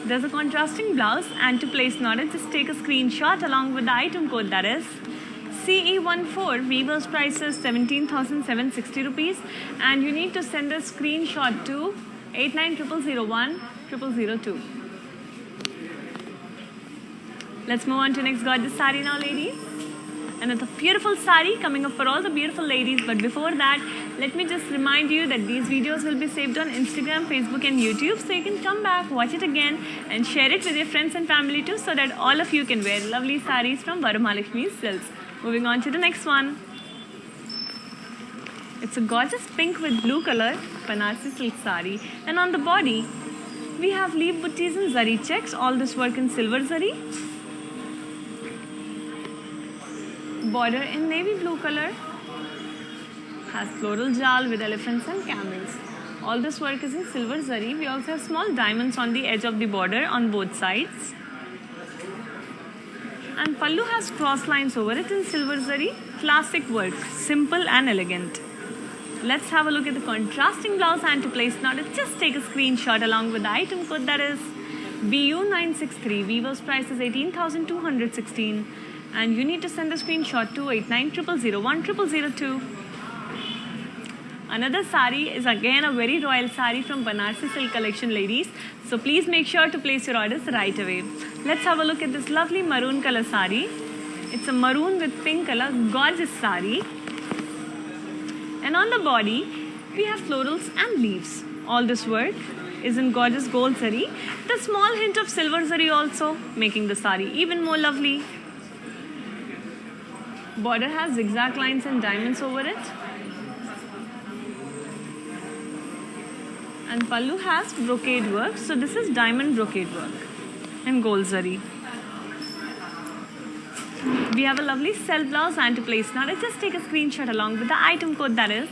There's a contrasting blouse, and to place an order, just take a screenshot along with the item code, that is CE14. Weaver's price is 17,760 rupees, and you need to send a screenshot to 8900010002. Let's move on to next gorgeous sari now, ladies. Another beautiful sari coming up for all the beautiful ladies. But before that, let me just remind you that these videos will be saved on Instagram, Facebook and YouTube. So you can come back, watch it again and share it with your friends and family too, so that all of you can wear lovely saris from Varamahalakshmi Silks. Moving on to the next one. It's a gorgeous pink with blue color Banarsi silk sari, and on the body we have leaf buttis and zari checks. All this work in silver zari. Border in navy blue color, has floral jal with elephants and camels. All this work is in silver zari. We also have small diamonds on the edge of the border on both sides. And pallu has cross lines over it in silver zari. Classic work, simple and elegant. Let's have a look at the contrasting blouse, and to place an order, just take a screenshot along with the item code, that is BU963. Weaver's price is 18,216, and you need to send a screenshot to 8900010002. Another sari is again a very royal sari from Banarsi Silk collection, ladies. So please make sure to place your orders right away. Let's have a look at this lovely maroon color sari. It's a maroon with pink color, gorgeous sari. And on the body, we have florals and leaves. All this work is in gorgeous gold zari. The small hint of silver zari also, making the sari even more lovely. Border has zigzag lines and diamonds over it. And pallu has brocade work. So this is diamond brocade work and gold zari. We have a lovely self blouse, and to place now, let's just take a screenshot along with the item code, that is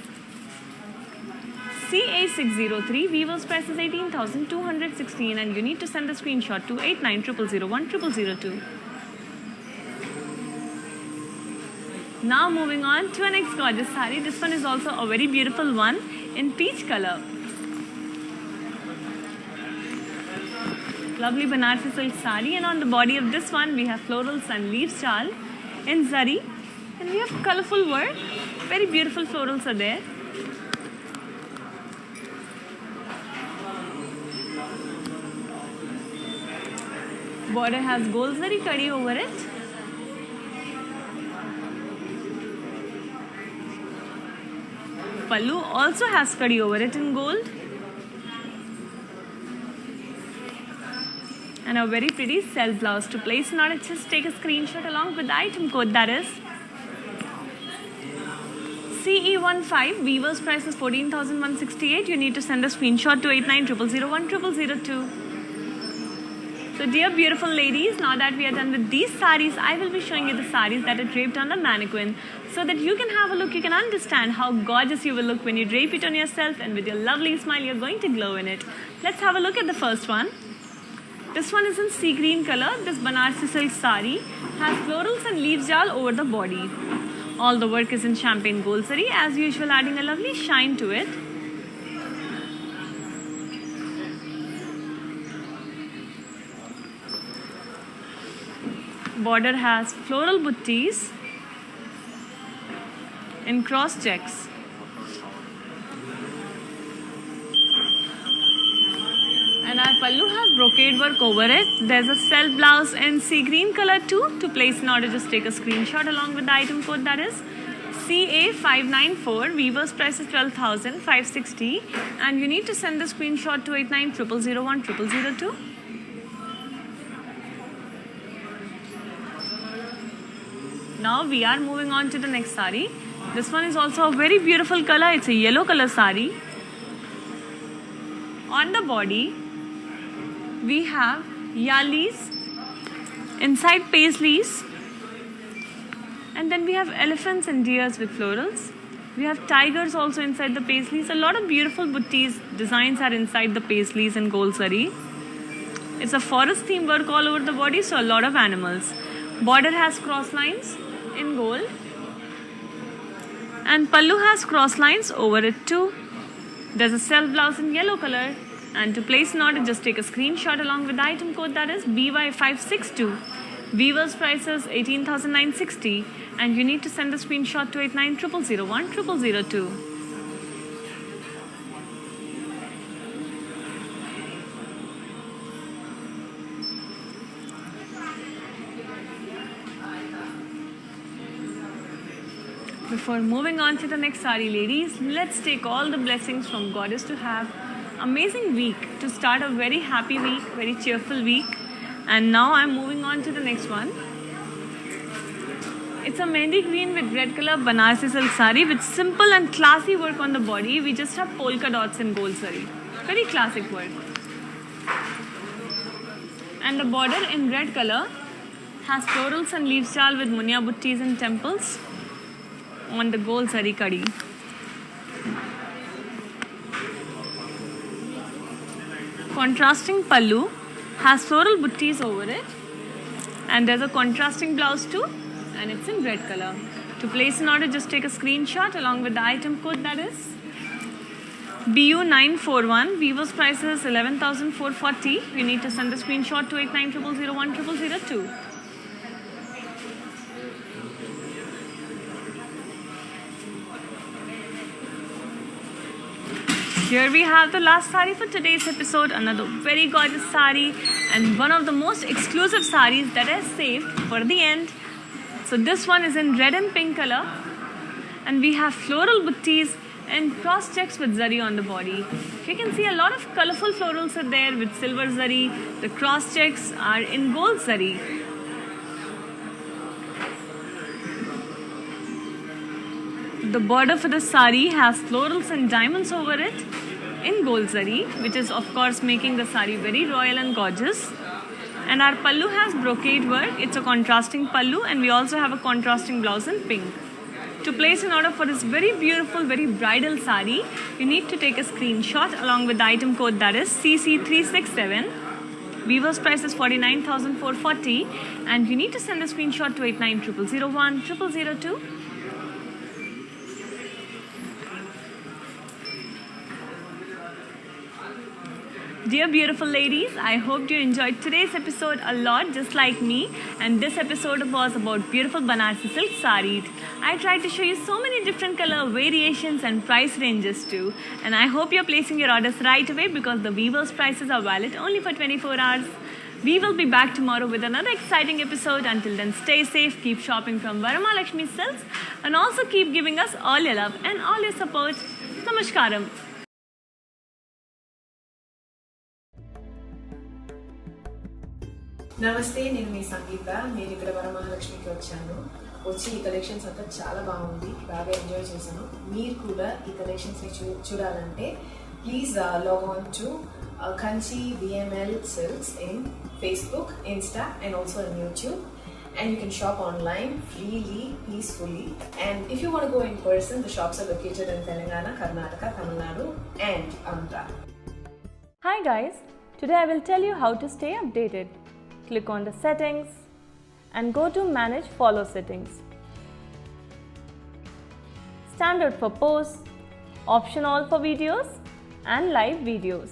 CA603. Weaver's price is 18,216, and you need to send the screenshot to 8900010002. Now moving on to our next gorgeous sari. This one is also a very beautiful one in peach color. Lovely Banarsi silk sari, and on the body of this one we have florals and leaves jal in zari, and we have colorful work. Very beautiful florals are there. Border has gold zari kadi over it. Pallu also has kadi over it in gold. And a very pretty self blouse. To place an order, just take a screenshot along with the item code, that is CE15. Weaver's price is 14,168. You need to send a screenshot to 8900010002. So dear beautiful ladies, now that we are done with these saris, I will be showing you the saris that are draped on the mannequin so that you can have a look, you can understand how gorgeous you will look when you drape it on yourself, and with your lovely smile you're going to glow in it. Let's have a look at the first one. This one is in sea green color. This Banarsi silk sari has florals and leaves jal over the body. All the work is in champagne gold zari, as usual, adding a lovely shine to it. Border has floral buttis in cross checks. And our pallu has brocade work over it. There's a self blouse in sea green color too. To place an order, just take a screenshot along with the item code, that is CA594. Weaver's price is 12,560. And you need to send the screenshot to 8900010002. Now we are moving on to the next sari. This one is also a very beautiful color. It's a yellow color sari. On the body, we have yalis, inside paisleys, and then we have elephants and deers with florals. We have tigers also inside the paisleys. A lot of beautiful buttis designs are inside the paisleys and gold zari. It's a forest theme work all over the body, so a lot of animals. Border has cross lines in gold, and pallu has cross lines over it too. There's a self blouse in yellow color. And to place an order, just take a screenshot along with the item code, that is BY562. Weaver's price is 18,960. And you need to send the screenshot to 8900010002. Before moving on to the next sari, ladies, let's take all the blessings from Goddess to have amazing week, to start a very happy week, very cheerful week. And now I'm moving on to the next one. It's a mehndi green with red color Banarsi silk sari with simple and classy work on the body. We just have polka dots in gold zari. Very classic work. And the border in red color has florals and leaves jal with munya buttis and temples on the gold zari kadi. Contrasting pallu has floral buttis over it, and there's a contrasting blouse too, and it's in red color. To place an order, just take a screenshot along with the item code, that is BU941. Weaver's price is 11,440. You need to send the screenshot to 8900010002. Here we have the last sari for today's episode, another very gorgeous sari and one of the most exclusive saris that I saved for the end. So this one is in red and pink color, and we have floral buttis and cross checks with zari on the body. You can see a lot of colorful florals are there with silver zari. The cross checks are in gold zari. The border for the sari has florals and diamonds over it in gold zari, which is of course making the sari very royal and gorgeous. And our pallu has brocade work. It's a contrasting pallu, and we also have a contrasting blouse in pink. To place an order for this very beautiful, very bridal sari, you need to take a screenshot along with the item code, that is CC367. Weaver's price is 49,440, and you need to send a screenshot to 8900010002. Dear beautiful ladies, I hope you enjoyed today's episode a lot, just like me. And this episode was about beautiful Banarsi silk saris. I tried to show you so many different color variations and price ranges too. And I hope you're placing your orders right away, because the Weaver's prices are valid only for 24 hours. We will be back tomorrow with another exciting episode. Until then, stay safe, keep shopping from Varamahalakshmi Silks, and also keep giving us all your love and all your support. Namaskaram. నమస్తే, నేను మీ సంగీత. నేను ఇక్కడ వరమహాలక్ష్మికి వచ్చి ఈ collections అంతా చాలా బాగుంది, బాగా ఎంజాయ్ చేశాను. మీరు కూడా ఈ కలెక్షన్స్ని చూడాలంటే please log on to Kanchi VML Silks in Facebook, Insta and also on YouTube, and you can shop online freely, peacefully. And if you want to go in person, the shops are located in Telangana, Karnataka, Tamil Nadu and Andhra. Hi guys, today I will tell you how to stay updated. Click on the settings and go to manage follow settings. Standard for posts, option all for videos and live videos.